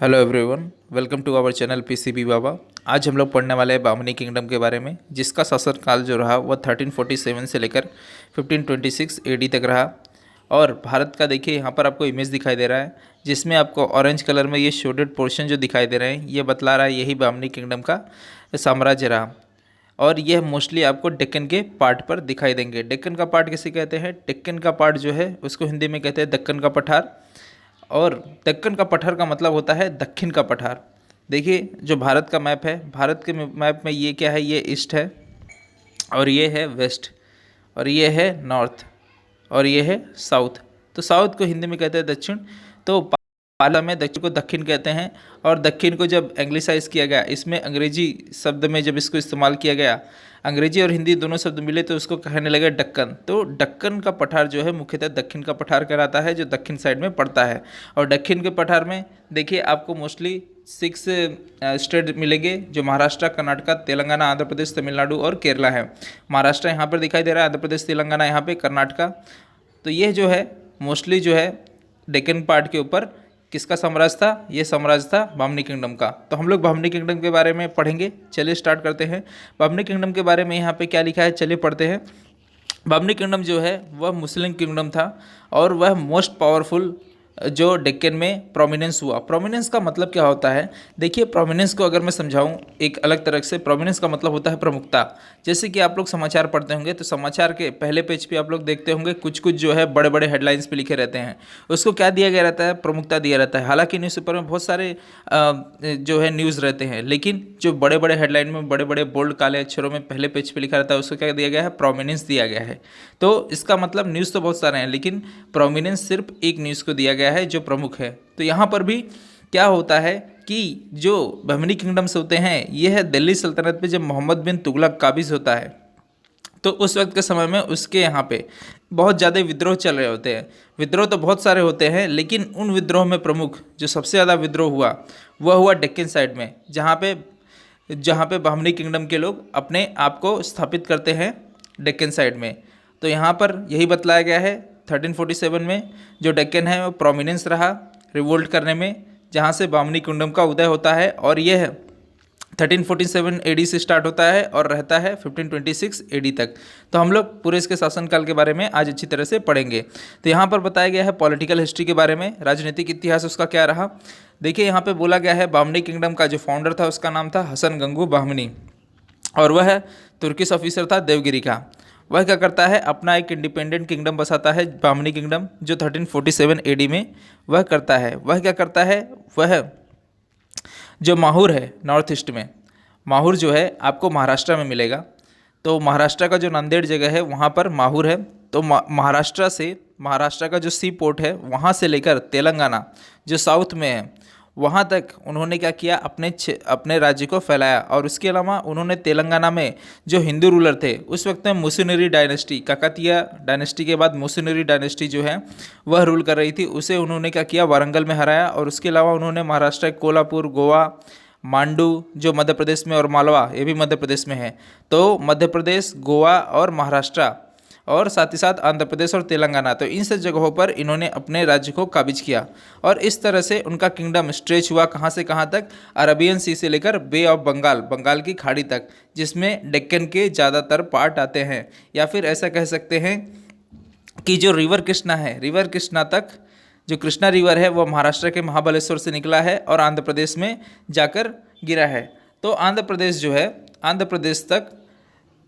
Hello everyone, welcome to our channel PCB Baba. आज हम लोग पढ़ने वाले हैं बामनी किंगडम के बारे में, जिसका शासनकाल जो रहा वह 1347 से लेकर 1526 एडी तक रहा। और भारत का देखिए यहाँ पर आपको इमेज दिखाई दे रहा है, जिसमें आपको ऑरेंज कलर में ये शेडेड पोर्शन जो दिखाई दे रहे हैं, ये बतला रहा है यही बामनी किंगडम का साम्राज्य रहा। और यह मोस्टली आपको डेक्कन के पार्ट पर दिखाई देंगे। डेक्कन का पार्ट किसे कहते हैं? डेक्कन का पार्ट जो है उसको हिंदी में कहते हैं दक्कन का पठार। और दक्कन का पठार का मतलब होता है दक्षिण का पठार। देखिए जो भारत का मैप है, भारत के मैप में ये क्या है, ये ईस्ट है और ये है वेस्ट और ये है नॉर्थ और ये है साउथ। तो साउथ को हिंदी में कहते हैं दक्षिण। तो पाला में दक्षिण को दक्षिण कहते हैं। और दक्षिण को जब एंग्लिसाइज किया गया, इसमें अंग्रेजी शब्द में जब इसको इस्तेमाल किया गया, अंग्रेजी और हिंदी दोनों शब्द मिले तो उसको कहने लगे दक्कन। तो दक्कन का पठार जो है मुख्यतः दक्षिण का पठार कहलाता है, जो दक्षिण साइड में पड़ता है। और दक्षिण के पठार में देखिए आपको मोस्टली 6 स्टेट मिलेंगे, जो महाराष्ट्र, कर्नाटक, तेलंगाना, आंध्र प्रदेश, तमिलनाडु और केरला है। महाराष्ट्र यहाँ पर दिखाई दे रहा है, आंध्र प्रदेश, तेलंगाना यहाँ पे, कर्नाटका। तो ये जो है मोस्टली जो है डेक्कन पार्ट के ऊपर किसका साम्राज्य था? ये साम्राज्य था बामनी किंगडम का। तो हम लोग बामनी किंगडम के बारे में पढ़ेंगे। चलिए स्टार्ट करते हैं। बामनी किंगडम के बारे में यहाँ पे क्या लिखा है, चलिए पढ़ते हैं। बामनी किंगडम जो है वह मुस्लिम किंगडम था और वह मोस्ट पावरफुल जो डेक्कन में प्रोमिनेंस हुआ। प्रोमिनेंस का मतलब क्या होता है? देखिए प्रोमिनेंस को अगर मैं समझाऊं एक अलग तरह से, प्रोमिनेंस का मतलब होता है प्रमुखता। जैसे कि आप लोग समाचार पढ़ते होंगे तो समाचार के पहले पेज पे आप लोग देखते होंगे कुछ कुछ जो है बड़े बड़े हेडलाइंस पे लिखे रहते हैं, उसको क्या दिया गया रहता है? प्रमुखता दिया रहता है। हालांकि न्यूज़पेपर में बहुत सारे जो है न्यूज़ रहते हैं, लेकिन जो बड़े बड़े हेडलाइन में बड़े बड़े बोल्ड काले अक्षरों में पहले पेज पे लिखा रहता है, उसको क्या दिया गया है? प्रोमिनेंस दिया गया है। तो इसका मतलब न्यूज़ तो बहुत सारे हैं, लेकिन प्रोमिनेंस सिर्फ एक न्यूज़ को दिया गया है जो प्रमुख है। तो यहाँ पर भी क्या होता है कि जो बहमनी किंगडम्स होते हैं, ये है दिल्ली सल्तनत पे जब मोहम्मद बिन तुगलक काबिज होता है, तो उस वक्त के समय में उसके यहाँ पे बहुत ज़्यादा विद्रोह चल रहे होते हैं। विद्रोह तो बहुत सारे होते हैं, लेकिन उन विद्रोह में प्रमुख जो सबसे ज़्यादा विद्रोह हुआ वह हुआ डेक्कन साइड में, जहाँ पे बहमनी किंगडम के लोग अपने आप को स्थापित करते हैं डेक्कन साइड में। तो यहाँ पर यही बतलाया गया है 1347 में जो डेक्कन है वो प्रोमिनेंस रहा रिवोल्ट करने में, जहाँ से बहमनी किंगडम का उदय होता है। और ये है 1347 एडी से स्टार्ट होता है और रहता है 1526 एडी तक। तो हम लोग पूरे इसके शासनकाल के बारे में आज अच्छी तरह से पढ़ेंगे। तो यहाँ पर बताया गया है पॉलिटिकल हिस्ट्री के बारे में, राजनीतिक इतिहास उसका क्या रहा। देखिए यहाँ पे बोला गया है बहमनी किंगडम का जो फाउंडर था उसका नाम था हसन गंगू बहमनी, और वह तुर्किश ऑफिसर था देवगिरी का। वह क्या करता है? अपना एक इंडिपेंडेंट किंगडम बसाता है, बहमनी किंगडम, जो 1347 एडी में वह करता है। वह क्या करता है? वह जो माहौर है नॉर्थ ईस्ट में, माहौर जो है आपको महाराष्ट्र में मिलेगा। तो महाराष्ट्र का जो नांदेड़ जगह है वहाँ पर माहौर है। तो महाराष्ट्र का जो सी पोर्ट है वहाँ से लेकर तेलंगाना जो साउथ में है वहाँ तक उन्होंने क्या किया? अपने राज्य को फैलाया। और उसके अलावा उन्होंने तेलंगाना में जो हिंदू रूलर थे उस वक्त में मुसुनरी डायनेस्टी, काकतीय डायनेस्टी के बाद मुसुनरी डायनेस्टी जो है वह रूल कर रही थी, उसे उन्होंने क्या किया? वारंगल में हराया। और उसके अलावा उन्होंने महाराष्ट्र, कोल्हापुर, गोवा, मांडू जो मध्य प्रदेश में, और मालवा ये भी मध्य प्रदेश में है। तो मध्य प्रदेश, गोवा और महाराष्ट्र और साथ ही साथ आंध्र प्रदेश और तेलंगाना, तो इन सब जगहों पर इन्होंने अपने राज्य को काबिज किया। और इस तरह से उनका किंगडम स्ट्रेच हुआ कहाँ से कहाँ तक? अरबियन सी से लेकर बे ऑफ बंगाल, बंगाल की खाड़ी तक, जिसमें डेक्कन के ज़्यादातर पार्ट आते हैं। या फिर ऐसा कह सकते हैं कि जो रिवर कृष्णा है, रिवर कृष्णा तक, जो कृष्णा रिवर है वो महाराष्ट्र के महाबलेश्वर से निकला है और आंध्र प्रदेश में जाकर गिरा है। तो आंध्र प्रदेश जो है, आंध्र प्रदेश तक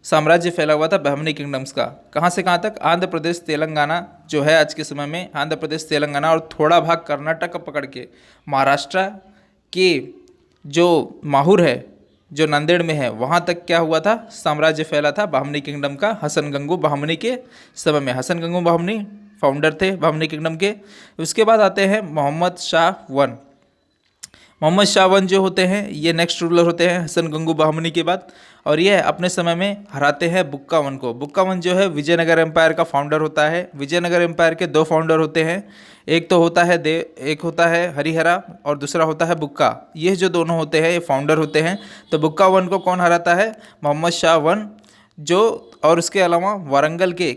साम्राज्य फैला हुआ था बहमनी किंगडम्स का। कहाँ से कहाँ तक? आंध्र प्रदेश, तेलंगाना जो है आज के समय में, आंध्र प्रदेश, तेलंगाना और थोड़ा भाग कर्नाटक पकड़ के महाराष्ट्र के जो माहौर है जो नांदेड़ में है वहाँ तक क्या हुआ था? साम्राज्य फैला था बहमनी किंगडम का हसन गंगू बहमनी के समय में। हसन गंगू बहमनी फाउंडर थे बहमनी किंगडम के। उसके बाद आते हैं मोहम्मद शाह वन। मोहम्मद शाह वन जो होते हैं ये नेक्स्ट रूलर होते हैं हसन गंगू बहमनी के बाद, और ये अपने समय में हराते हैं बुक्का वन को। बुक्का वन जो है विजयनगर एम्पायर का फाउंडर होता है। विजयनगर एम्पायर के 2 फाउंडर होते हैं, एक होता है हरिहरा और दूसरा होता है बुक्का। ये जो दोनों होते हैं ये फाउंडर होते हैं। तो बुक्का वन को कौन हराता है? मोहम्मद शाह वन जो। और उसके अलावा वारंगल के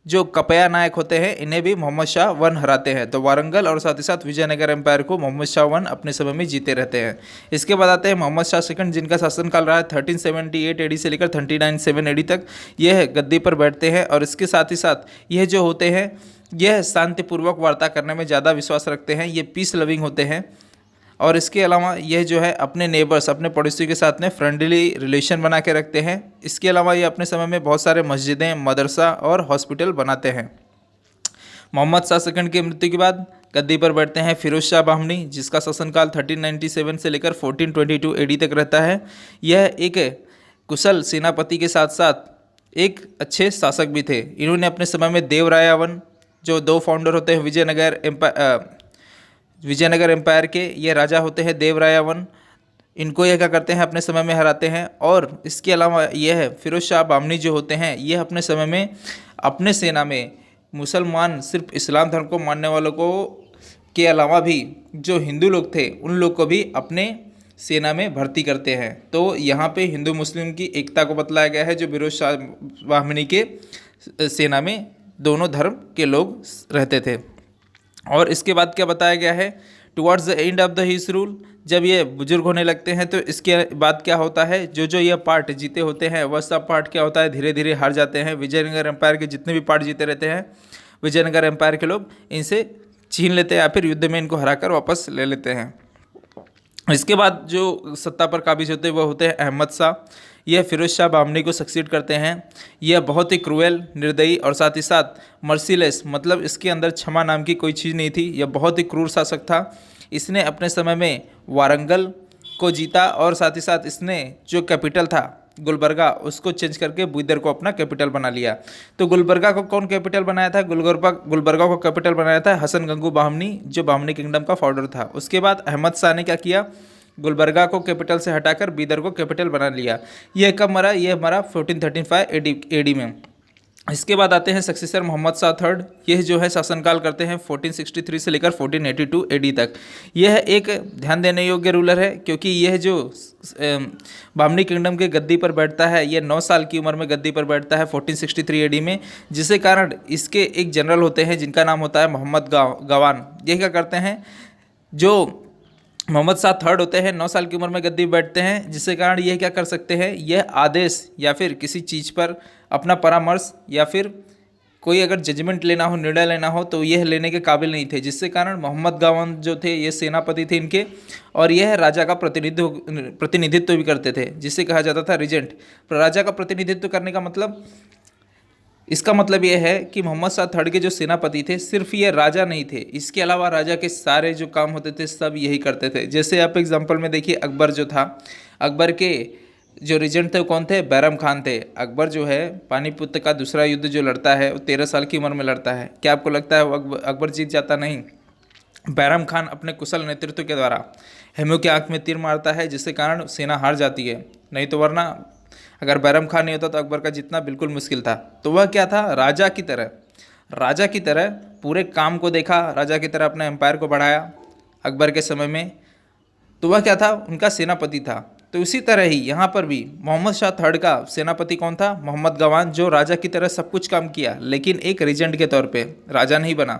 जो कपया नायक होते हैं इन्हें भी मोहम्मद शाह वन हराते हैं। तो वारंगल और साथ ही साथ विजयनगर एम्पायर को मोहम्मद शाह वन अपने समय में जीते रहते हैं। इसके बाद आते हैं मोहम्मद शाह सेकंड, जिनका शासनकाल रहा है 1378 एडी से लेकर 1397 एडी तक। यह गद्दी पर बैठते हैं और इसके साथ ही साथ यह जो होते हैं यह शांतिपूर्वक वार्ता करने में ज़्यादा विश्वास रखते हैं, ये पीस लविंग होते हैं। और इसके अलावा यह जो है अपने नेबर्स, अपने पड़ोसियों के साथ में फ्रेंडली रिलेशन बना के रखते हैं। इसके अलावा ये अपने समय में बहुत सारे मस्जिदें, मदरसा और हॉस्पिटल बनाते हैं। मोहम्मद शाह सेकंड की मृत्यु के बाद गद्दी पर बैठते हैं फिरोज शाह बाहमनी, जिसका शासनकाल 1397 से लेकर 1422 एडी तक रहता है। यह एक कुशल सेनापति के साथ साथ एक अच्छे शासक भी थे। इन्होंने अपने समय में देवरायावन, जो दो फाउंडर होते हैं विजयनगर एम्पायर के, ये राजा होते हैं देवरायावन, इनको यह क्या करते हैं अपने समय में हराते हैं। और इसके अलावा यह फिरोज शाह बामनी जो होते हैं ये अपने समय में अपने सेना में मुसलमान, सिर्फ इस्लाम धर्म को मानने वालों को के अलावा भी जो हिंदू लोग थे उन लोग को भी अपने सेना में भर्ती करते हैं। तो यहाँ पे हिंदू मुस्लिम की एकता को बतलाया गया है, जो फिरोज शाह बाहमनी के सेना में दोनों धर्म के लोग रहते थे। और इसके बाद क्या बताया गया है, towards the end of the his rule, जब ये बुजुर्ग होने लगते हैं तो इसके बाद क्या होता है, जो ये पार्ट जीते होते हैं वह सब पार्ट क्या होता है धीरे धीरे हार जाते हैं। विजयनगर एम्पायर के जितने भी पार्ट जीते रहते हैं विजयनगर एम्पायर के लोग इनसे छीन लेते हैं या फिर युद्ध में इनको हराकर वापस ले लेते हैं। इसके बाद जो सत्ता पर काबिज होते हैं वो होते हैं अहमद शाह। यह फिरोज शाह बामनी को सक्सीड करते हैं। यह बहुत ही क्रूएल, निर्दयी और साथ ही साथ मर्सीलेस, मतलब इसके अंदर क्षमा नाम की कोई चीज़ नहीं थी। यह बहुत ही क्रूर शासक था। इसने अपने समय में वारंगल को जीता और साथ ही साथ इसने जो कैपिटल था गुलबर्गा उसको चेंज करके बीदर को अपना कैपिटल बना लिया। तो गुलबर्गा को कौन कैपिटल बनाया था, गुलबर्गा को कैपिटल बनाया था हसन गंगू बाहमनी, जो बाहमनी किंगडम का फाउंडर था। उसके बाद अहमद शाह ने क्या किया, गुलबर्गा को कैपिटल से हटाकर बीदर को कैपिटल बना लिया। यह कब मरा, यह मरा 1435 एडी में। इसके बाद आते हैं सक्सेसर मोहम्मद शाह थर्ड। यह जो है शासनकाल करते हैं 1463 से लेकर 1482 एडी तक। यह एक ध्यान देने योग्य रूलर है, क्योंकि यह जो बामनी किंगडम के गद्दी पर बैठता है यह 9 साल की उम्र में गद्दी पर बैठता है 1463 एडी में, जिसके कारण इसके एक जनरल होते हैं जिनका नाम होता है मोहम्मद गवान। ये क्या करते हैं, जो मोहम्मद शाह थर्ड होते हैं 9 साल की उम्र में गद्दी बैठते हैं, जिसके कारण यह क्या कर सकते हैं, यह आदेश या फिर किसी चीज़ पर अपना परामर्श या फिर कोई अगर जजमेंट लेना हो, निर्णय लेना हो तो यह लेने के काबिल नहीं थे, जिससे कारण मोहम्मद गवान जो थे ये सेनापति थे इनके, और यह राजा का प्रतिनिधित्व भी करते थे, जिसे कहा जाता था रिजेंट। राजा का प्रतिनिधित्व करने का मतलब, इसका मतलब यह है कि मोहम्मद शाह थर्ड के जो सेनापति थे सिर्फ ये राजा नहीं थे, इसके अलावा राजा के सारे जो काम होते थे सब यही करते थे। जैसे आप एग्जांपल में देखिए, अकबर जो था, अकबर के जो रिजेंट थे वो कौन थे, बैरम खान थे। अकबर जो है पानीपत का दूसरा युद्ध जो लड़ता है वो 13 साल की उम्र में लड़ता है। क्या आपको लगता है वो अकबर जीत जाता? नहीं। बैरम खान अपने कुशल नेतृत्व के द्वारा हेमू की आंख में तीर मारता है, जिसके कारण सेना हार जाती है। नहीं तो वरना अगर बैरम खान नहीं होता तो अकबर का जीतना बिल्कुल मुश्किल था। तो वह क्या था, राजा की तरह पूरे काम को देखा, राजा की तरह अपने एम्पायर को बढ़ाया अकबर के समय में। तो वह क्या था, उनका सेनापति था। तो इसी तरह ही यहाँ पर भी मोहम्मद शाह थर्ड का सेनापति कौन था, मोहम्मद गवान, जो राजा की तरह सब कुछ काम किया लेकिन एक रीजेंट के तौर पे, राजा नहीं बना।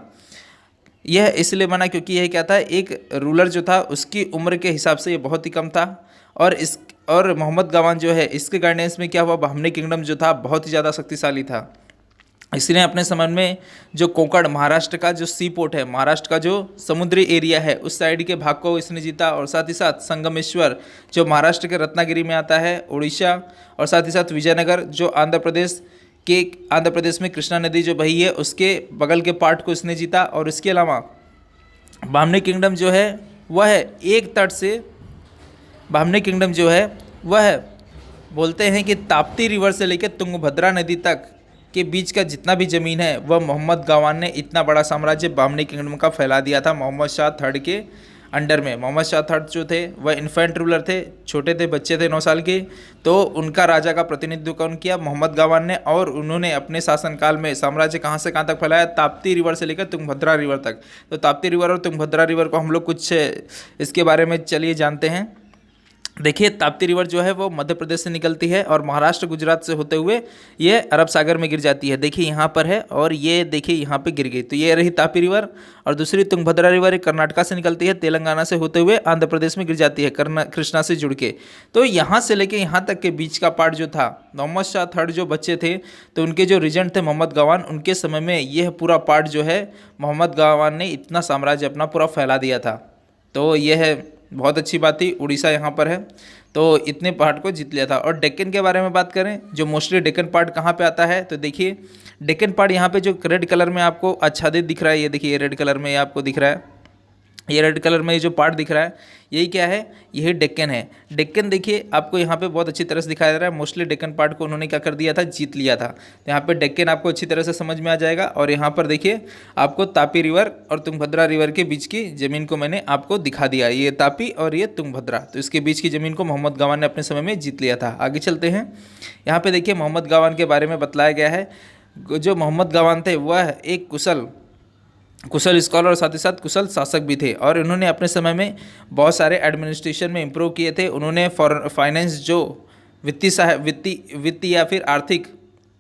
यह इसलिए बना क्योंकि यह क्या था, एक रूलर जो था उसकी उम्र के हिसाब से ये बहुत ही कम था। और मोहम्मद गवान जो है इसके गाइडेंस में क्या हुआ, बाहमनी किंगडम जो था बहुत ही ज़्यादा शक्तिशाली था। इसने अपने समय में जो कोंकण, महाराष्ट्र का जो सी पोर्ट है, महाराष्ट्र का जो समुद्री एरिया है, उस साइड के भाग को इसने जीता। और साथ ही साथ संगमेश्वर जो महाराष्ट्र के रत्नागिरी में आता है, उड़ीसा, और साथ ही साथ विजयनगर जो आंध्र प्रदेश में कृष्णा नदी जो बही है उसके बगल के पार्ट को इसने जीता। और इसके अलावा बाहमनी किंगडम जो है वह एक तट से, बाहमनी किंगडम जो है वह बोलते हैं कि ताप्ती रिवर से लेकर तुंगभद्रा नदी तक के बीच का जितना भी ज़मीन है वह मोहम्मद गवान ने इतना बड़ा साम्राज्य बाहमनी किंगडम का फैला दिया था मोहम्मद शाह थर्ड के अंडर में। मोहम्मद शाह थर्ड जो थे वह इन्फेंट रूलर थे, छोटे थे, बच्चे थे 9 साल के। तो उनका राजा का प्रतिनिधित्व कौन किया, मोहम्मद गवान ने। और उन्होंने अपने शासनकाल में साम्राज्य कहाँ से कहाँ तक फैलाया, ताप्ती रिवर से लेकर तुंगभद्रा रिवर तक। तो ताप्ती रिवर और तुंगभद्रा रिवर को हम लोग कुछ इसके बारे में चलिए जानते हैं। देखिए ताप्ती रिवर जो है वो मध्य प्रदेश से निकलती है और महाराष्ट्र गुजरात से होते हुए ये अरब सागर में गिर जाती है। देखिए यहाँ पर है और ये देखिए यहाँ पे गिर गई। तो ये रही ताप्ती रिवर। और दूसरी तुंगभद्रा रिवर एक कर्नाटका से निकलती है, तेलंगाना से होते हुए आंध्र प्रदेश में गिर जाती है कृष्णा से जुड़ के। तो यहाँ से लेके यहाँ तक के बीच का पार्ट जो था, मोहम्मद शाह थर्ड जो बच्चे थे तो उनके जो रीजेंट थे मोहम्मद गवान, उनके समय में यह पूरा पार्ट जो है मोहम्मद गवान ने इतना साम्राज्य अपना पूरा फैला दिया था। तो यह है बहुत अच्छी बात थी। उड़ीसा यहाँ पर है तो इतने पार्ट को जीत लिया था। और डेक्कन के बारे में बात करें, जो मोस्टली डेक्कन पार्ट कहाँ पे आता है, तो देखिए डेक्कन पार्ट यहाँ पे जो रेड कलर में आपको आच्छादित दिख रहा है, ये देखिए ये रेड कलर में ये आपको दिख रहा है, ये रेड कलर में ये जो पार्ट दिख रहा है यही क्या है, यही डेक्कन है। डेक्कन देखिए आपको यहाँ पे बहुत अच्छी तरह से दिखाया जा रहा है। मोस्टली डेक्कन पार्ट को उन्होंने क्या कर दिया था, जीत लिया था। तो यहाँ पे डेक्कन आपको अच्छी तरह से समझ में आ जाएगा। और यहाँ पर देखिए आपको तापी रिवर और तुंगभद्रा रिवर के बीच की ज़मीन को मैंने आपको दिखा दिया, ये तापी और ये तुंगभद्रा। तो इसके बीच की ज़मीन को मोहम्मद गवान ने अपने समय में जीत लिया था। आगे चलते हैं, यहाँ पर देखिए मोहम्मद गवान के बारे में बतलाया गया है। जो मोहम्मद गवान थे वह एक कुशल स्कॉलर और साथ ही साथ कुशल शासक भी थे। और इन्होंने अपने समय में बहुत सारे एडमिनिस्ट्रेशन में इम्प्रूव किए थे। उन्होंने फाइनेंस जो वित्तीय या फिर आर्थिक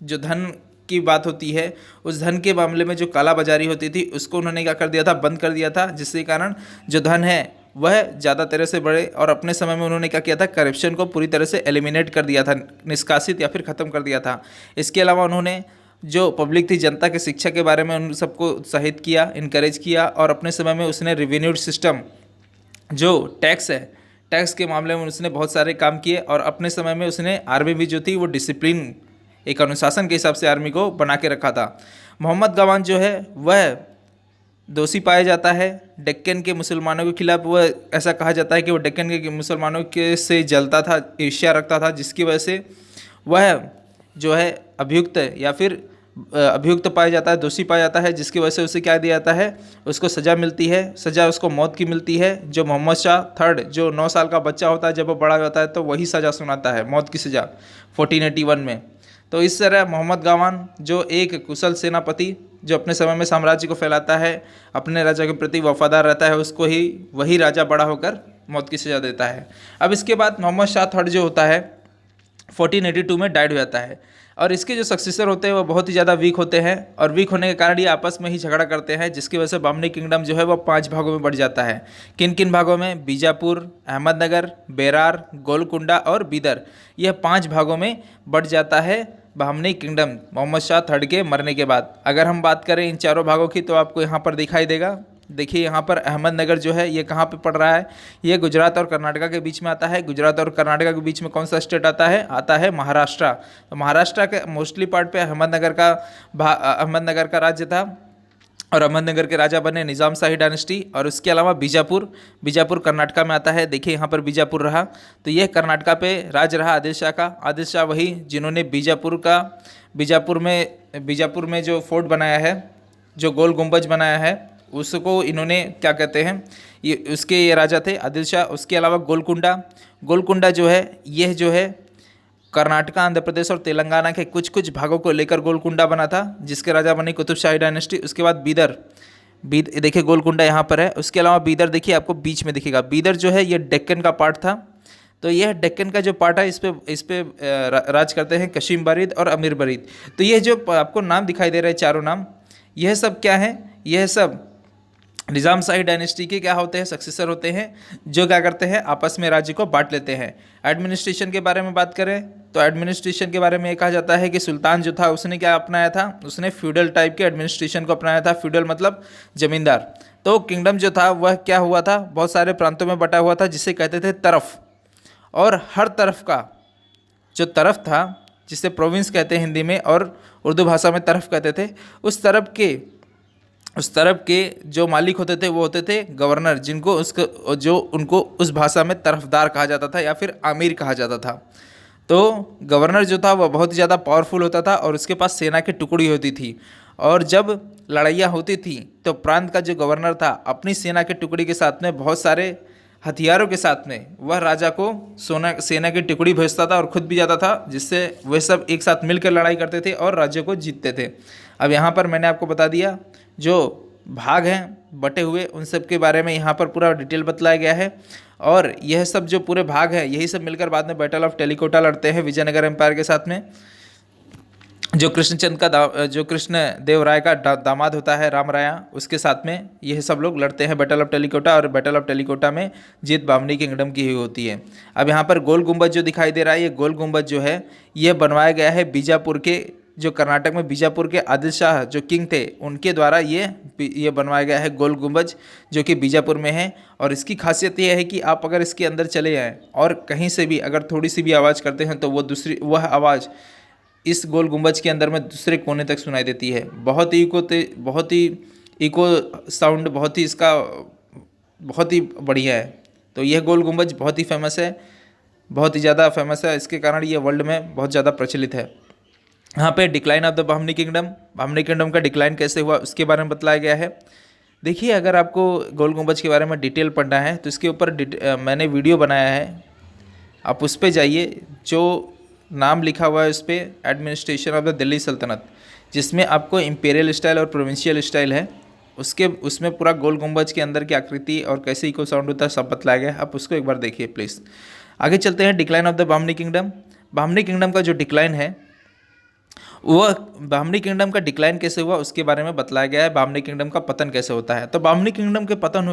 जो धन की बात होती है, उस धन के मामले में जो काला बाजारी होती थी उसको उन्होंने क्या कर दिया था, बंद कर दिया था, जिसके कारण जो धन है वह ज़्यादा तरह से बढ़े। और अपने समय में उन्होंने क्या किया था, करप्शन को पूरी तरह से एलिमिनेट कर दिया था, निष्कासित या फिर ख़त्म कर दिया था। इसके अलावा उन्होंने जो पब्लिक थी, जनता के शिक्षा के बारे में उन सबको उत्साहित किया, इनकरेज किया। और अपने समय में उसने रेवेन्यू सिस्टम जो टैक्स है, टैक्स के मामले में उसने बहुत सारे काम किए। और अपने समय में उसने आर्मी भी जो थी वो डिसिप्लिन, एक अनुशासन के हिसाब से आर्मी को बना के रखा था। मोहम्मद गवान जो है वह दोषी पाया जाता है डेक्कन के मुसलमानों के खिलाफ। वह ऐसा कहा जाता है कि वो डेक्कन के मुसलमानों के से जलता था, ईर्ष्या रखता था, जिसकी वजह से वह जो है अभियुक्त या फिर अभियुक्त पाया जाता है, दोषी पाया जाता है, जिसकी वजह से उसे क्या दिया जाता है, उसको सज़ा मिलती है। सज़ा उसको मौत की मिलती है। जो मोहम्मद शाह थर्ड जो 9 साल का बच्चा होता है, जब वो बड़ा होता है तो वही सज़ा सुनाता है, मौत की सज़ा 1481 में। तो इस तरह मोहम्मद गवान जो एक कुशल सेनापति जो अपने समय में साम्राज्य को फैलाता है, अपने राजा के प्रति वफादार रहता है, उसको ही वही राजा बड़ा होकर मौत की सज़ा देता है। अब इसके बाद मोहम्मद शाह थर्ड जो होता है 1482 में डाइड हो जाता है। और इसके जो सक्सेसर होते हैं वो बहुत ही ज़्यादा वीक होते हैं। और वीक होने के कारण ये आपस में ही झगड़ा करते हैं, जिसकी वजह से बामनी किंगडम जो है वो 5 भागों में बढ़ जाता है। किन किन भागों में, बीजापुर, अहमदनगर, बेरार, गोलकुंडा और बीदर, यह 5 भागों में बढ़ जाता है बामनी किंगडम मोहम्मद शाह थर्ड के मरने के बाद। अगर हम बात करें इन चारों भागों की तो आपको यहाँ पर दिखाई देगा। देखिए यहाँ पर अहमदनगर जो है ये कहाँ पे पड़ रहा है, ये गुजरात और कर्नाटका के बीच में आता है। गुजरात और कर्नाटका के बीच में कौन सा स्टेट आता है महाराष्ट्र। तो महाराष्ट्र के मोस्टली पार्ट पे अहमदनगर का राज्य था। और अहमदनगर के राजा बने निज़ाम शाही डायनेस्टी। और उसके अलावा बीजापुर कर्नाटका में आता है। देखिए यहाँ पर बीजापुर रहा, तो यह कर्नाटका पे राज रहा आदिल शाह का। आदिल शाह वही जिन्होंने बीजापुर में जो फोर्ट बनाया है, जो गोल गुंबज बनाया है, उसको इन्होंने क्या कहते हैं, ये राजा थे आदिल शाह। उसके अलावा गोलकुंडा जो है, यह जो है कर्नाटका, आंध्र प्रदेश और तेलंगाना के कुछ कुछ भागों को लेकर गोलकुंडा बना था, जिसके राजा बनी कुतुब शाही डायनेस्टी। उसके बाद बीदर देखिए गोलकुंडा यहाँ पर है। उसके अलावा बीदर देखिए आपको बीच में दिखेगा। बीदर जो है ये डेक्कन का पार्ट था। तो यह डेक्कन का जो पार्ट है इस पे राज करते हैं कशीम बारिद और अमीर बारिद। तो यह जो आपको नाम दिखाई दे रहे हैं, चारों नाम, यह सब क्या है, यह सब निज़ाम शाही डायनेस्टी के क्या होते हैं, सक्सेसर होते हैं, जो क्या करते हैं, आपस में राज्य को बांट लेते हैं। एडमिनिस्ट्रेशन के बारे में बात करें तो एडमिनिस्ट्रेशन के बारे में ये कहा जाता है कि सुल्तान जो था उसने क्या अपनाया था, उसने फ्यूडल टाइप के एडमिनिस्ट्रेशन को अपनाया था। फ्यूडल मतलब जमींदार। तो किंगडम जो था वह क्या हुआ था, बहुत सारे प्रांतों में बटा हुआ था, जिसे कहते थे तरफ। और हर तरफ का जो तरफ था, जिसे प्रोविंस कहते हैं हिंदी में और उर्दू भाषा में तरफ कहते थे, उस तरफ के जो मालिक होते थे वो होते थे गवर्नर, उनको उस भाषा में तरफदार कहा जाता था या फिर आमिर कहा जाता था। तो गवर्नर जो था वह बहुत ही ज़्यादा पावरफुल होता था और उसके पास सेना की टुकड़ी होती थी। और जब लड़ाइयाँ होती थी तो प्रांत का जो गवर्नर था अपनी सेना की टुकड़ी के साथ में, बहुत सारे हथियारों के साथ में, वह राजा को सेना की टुकड़ी भेजता था और खुद भी जाता था, जिससे वे सब एक साथ मिलकर लड़ाई करते थे और राज्य को जीतते थे। अब यहाँ पर मैंने आपको बता दिया जो भाग हैं बटे हुए, उन सब के बारे में यहाँ पर पूरा डिटेल बतलाया गया है। और यह सब जो पूरे भाग हैं यही सब मिलकर बाद में बैटल ऑफ टेलीकोटा लड़ते हैं विजयनगर एम्पायर के साथ में। जो जो कृष्ण देव राय का दामाद होता है राम राया, उसके साथ में यह सब लोग लड़ते हैं बैटल ऑफ टेलीकोटा। और बैटल ऑफ टेलीकोटा में जीत बामनी किंगडम की ही होती है। अब यहाँ पर गोल गुंबद जो दिखाई दे रहा है, ये गोल गुंबद जो है ये बनवाया गया है बीजापुर के, जो कर्नाटक में बीजापुर के आदिल शाह जो किंग थे उनके द्वारा ये बनवाया गया है गोल गुंबज, जो कि बीजापुर में है। और इसकी खासियत यह है कि आप अगर इसके अंदर चले जाएँ और कहीं से भी अगर थोड़ी सी भी आवाज़ करते हैं तो वह आवाज़ इस गोल गुंबज के अंदर में दूसरे कोने तक सुनाई देती है। बहुत ही इको साउंड, बहुत ही बढ़िया है। तो यह गोल गुंबज बहुत ही फेमस है, बहुत ही ज़्यादा फेमस है। इसके कारण ये वर्ल्ड में बहुत ज़्यादा प्रचलित है। यहाँ पे decline of the Bamni kingdom का डिक्लाइन कैसे हुआ उसके बारे में बताया गया है। देखिए, अगर आपको गोल गुंबज के बारे में डिटेल पढ़ना है तो इसके ऊपर मैंने वीडियो बनाया है, आप उस पर जाइए। जो नाम लिखा हुआ है उस पर एडमिनिस्ट्रेशन ऑफ द दिल्ली सल्तनत, जिसमें आपको इम्पेरियल स्टाइल और प्रोविंशियल स्टाइल है, उसमें पूरा गोल गुंबज के अंदर की आकृति और कैसे इको साउंड होता है सब बतलाया गया है। आप उसको एक बार देखिए प्लीज़। आगे चलते हैं, decline of the Bamni kingdom का जो डिक्लाइन है वह बामनी किंगडम का डिक्लाइन कैसे हुआ उसके बारे में बतलाया गया है। बामनी किंगडम का पतन कैसे होता है, तो बामनी किंगडम के पतन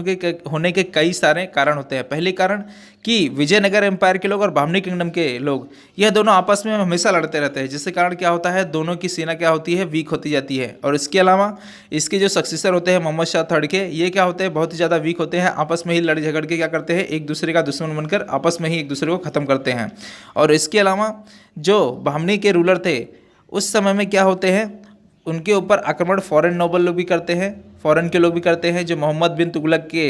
होने के कई सारे कारण होते हैं। पहले कारण कि विजयनगर एम्पायर के लोग और बामनी किंगडम के लोग यह दोनों आपस में हमेशा लड़ते रहते हैं, जिसके कारण क्या होता है, दोनों की सेना क्या होती है, वीक होती जाती है। और इसके अलावा इसके जो सक्सेसर होते हैं मोहम्मद शाह थर्ड के, ये क्या होते हैं, बहुत ही ज़्यादा वीक होते हैं, आपस में ही लड़ झगड़ के क्या करते हैं, एक दूसरे का दुश्मन बनकर आपस में ही एक दूसरे को ख़त्म करते हैं। और इसके अलावा जो बामनी के रूलर थे उस समय में क्या होते हैं, उनके ऊपर आक्रमण फॉरेन नोबल लोग भी करते हैं, फॉरेन के लोग भी करते हैं। जो मोहम्मद बिन तुगलक के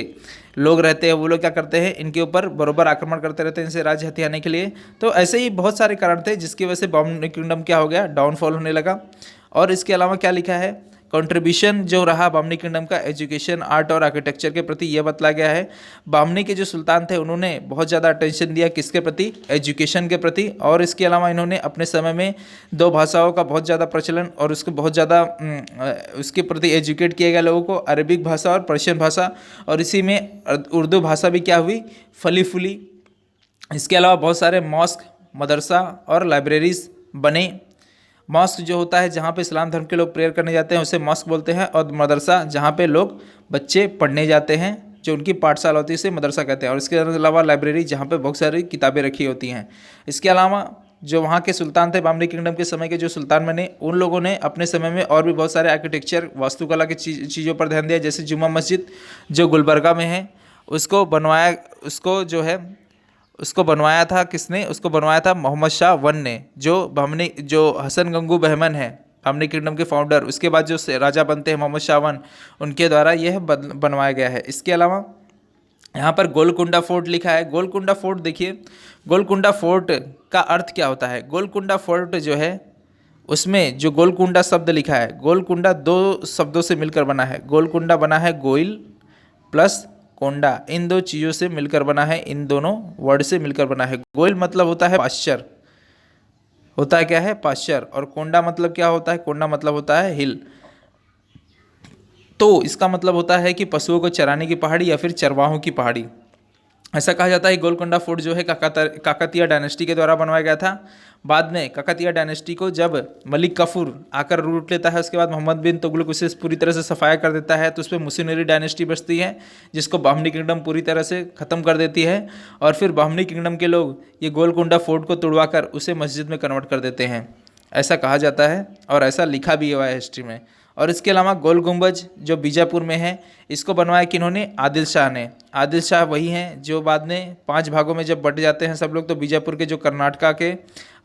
लोग रहते हैं वो लोग क्या करते हैं, इनके ऊपर बरोबर आक्रमण करते रहते हैं इनसे राज्य हथियाने के लिए। तो ऐसे ही बहुत सारे कारण थे जिसकी वजह से बामनी किंगडम क्या हो गया, डाउनफॉल होने लगा। और इसके अलावा क्या लिखा है, कंट्रीब्यूशन जो रहा बामनी किंगडम का एजुकेशन, आर्ट और आर्किटेक्चर के प्रति, यह बतलाया गया है। बामनी के जो सुल्तान थे उन्होंने बहुत ज़्यादा अटेंशन दिया किसके प्रति, एजुकेशन के प्रति। और इसके अलावा इन्होंने अपने समय में 2 भाषाओं का बहुत ज़्यादा प्रचलन और उसको बहुत ज़्यादा उसके प्रति एजुकेट किया गया लोगों को, अरबिक भाषा और पर्शियन भाषा। और इसी में उर्दू भाषा भी क्या हुई, फली फूली। इसके अलावा बहुत सारे मॉस्क, मदरसा और लाइब्रेरीज बने। मॉस्क जो होता है जहाँ पे इस्लाम धर्म के लोग प्रेयर करने जाते हैं उसे मॉस्क बोलते हैं, और मदरसा जहाँ पे लोग बच्चे पढ़ने जाते हैं, जो उनकी पाठशाला होती है उसे मदरसा कहते हैं। और इसके अलावा लाइब्रेरी जहाँ पे बहुत सारी किताबें रखी होती हैं। इसके अलावा जो वहाँ के सुल्तान थे बामनी किंगडम के समय के जो सुल्तान बने, उन लोगों ने अपने समय में और भी बहुत सारे आर्किटेक्चर, वास्तुकला की चीज़ों पर ध्यान दिया। जैसे जुम्मा मस्जिद जो गुलबर्गा में है, उसको बनवाया था किसने, उसको बनवाया था मोहम्मद शाह वन ने, जो हसन गंगू बहमन है बामनी किंगडम के फाउंडर। उसके बाद जो राजा बनते हैं मोहम्मद शाह वन, उनके द्वारा यह बनवाया गया है। इसके अलावा यहाँ पर गोलकुंडा फोर्ट लिखा है। गोलकुंडा फोर्ट देखिए, गोलकुंडा फोर्ट का अर्थ क्या होता है। गोलकुंडा फोर्ट जो है उसमें जो गोलकुंडा शब्द लिखा है, गोलकुंडा 2 शब्दों से मिलकर बना है। गोलकुंडा बना है गोइल प्लस कोंडा, इन 2 चीज़ों से मिलकर बना है, इन दोनों वर्ड से मिलकर बना है। गोइल मतलब होता है पास्चर, होता है क्या है, पास्चर। और कोंडा मतलब क्या होता है, कोंडा मतलब होता है हिल। तो इसका मतलब होता है कि पशुओं को चराने की पहाड़ी या फिर चरवाहों की पहाड़ी। ऐसा कहा जाता है गोलकुंडा फोर्ट जो है काकतीय डायनेस्टी के द्वारा बनवाया गया था। बाद में काकतीय डायनेस्टी को जब मलिक काफूर आकर रूट लेता है, उसके बाद मोहम्मद बिन तुगलक उसे पूरी तरह से सफाया कर देता है, तो उस पर मुसलिम डायनेस्टी बचती है जिसको बामनी किंगडम पूरी तरह से ख़त्म कर देती है। और फिर बामनी किंगडम के लोग ये गोलकुंडा फोर्ट को तुड़वा कर उसे मस्जिद में कन्वर्ट कर देते हैं, ऐसा कहा जाता है और ऐसा लिखा भी हुआ है हिस्ट्री में। और इसके अलावा गोल गुंबज जो बीजापुर में है, इसको बनवाया किन्होंने, आदिल शाह ने। आदिल शाह वही हैं जो बाद में 5 भागों में जब बट जाते हैं सब लोग, तो बीजापुर के जो कर्नाटका के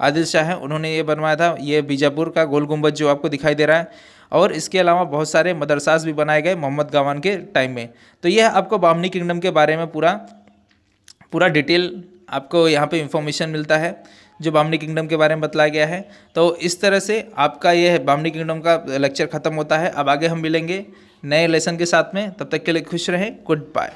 आदिल शाह हैं उन्होंने ये बनवाया था, ये बीजापुर का गोल गुंबज जो आपको दिखाई दे रहा है। और इसके अलावा बहुत सारे मदरसास भी बनाए गए मोहम्मद गावान के टाइम में। तो यह आपको बामनी किंगडम के बारे में पूरा डिटेल आपको यहाँ पे इंफॉर्मेशन मिलता है जो बामनी किंगडम के बारे में बतलाया गया है। तो इस तरह से आपका यह बामनी किंगडम का लेक्चर ख़त्म होता है। अब आगे हम मिलेंगे नए लेसन के साथ में, तब तक के लिए खुश रहें, गुड बाय।